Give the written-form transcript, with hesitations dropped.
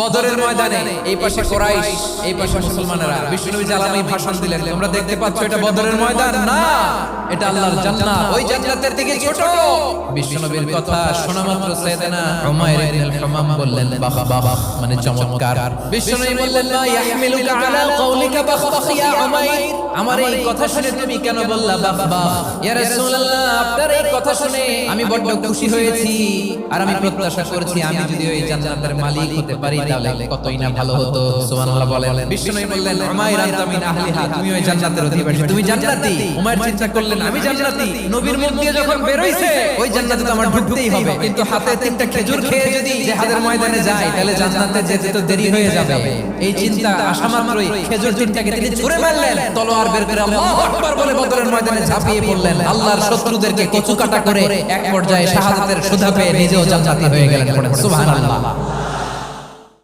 বদরের ময়দানে এই পাশে কুরাইশ, এই পাশে মুসলমানেরা। বিশ্বনবী জালামি ভাষণ দিলেন, তোমরা দেখতে পাচ্ছ এটা বদরের ময়দান না, এটা আল্লাহর জান্নাত, ওই জান্নাতের দিকে ছোট। বিশ্বনবীর কথা শোনা মাত্র সাইয়েদনা উমাইর ইবনে হামাম বললেন বাহ বাহ, মানে চমৎকার। বিশ্বনবী বললেন মা ইয়াহমিলুকা আলা কওলিকা বাহ বাহ ইয়া উমাইর, আমার এই কথা শুনে তুমি কেন বললা বাহ বাহ? ইয়া রাসূলুল্লাহ, আপনার এই কথা শুনে আমি বড় খুশি হয়েছি, আর আমি প্রত্যাশা করেছি আমি যদি ওই জান্নাতের মালিক হতে পারি তাহলে কতই না ভালো হতো। সুবহানাল্লাহ বলেন। বিশ্বনবী বললেন উমাইর আনতা মিন আহলিহা, তুমি ওই জান্নাতের অধিবাসী, তুমি জান্নাতি। উমাইর চিন্তা করলেন আমি জান্নাতি, নবীর মুখ দিয়ে যখন বের হইছে ওই জান্নাতে তো আমার ঢুকতেই হবে, কিন্তু হাতে তিনটা খেজুর খেয়ে যদি জিহাদের ময়দানে যাই তাহলে জান্নাতে যেতে তো দেরি হয়ে যাবে। এই চিন্তা আসা মাত্রই খেজুর তিনটাকে তিনি ছুঁড়ে মারলেন, তলোয়ার বের করে আল্লাহু আকবার বলে বদরের ময়দানে ঝাঁপিয়ে পড়লেন। আল্লাহর শত্রুদেরকে কচু কাটা করে এক পর্যায়ে শাহাদাতের সুধা পেয়ে নিজেও জান্নাতি হয়ে গেলেন। সুবহানাল্লাহ।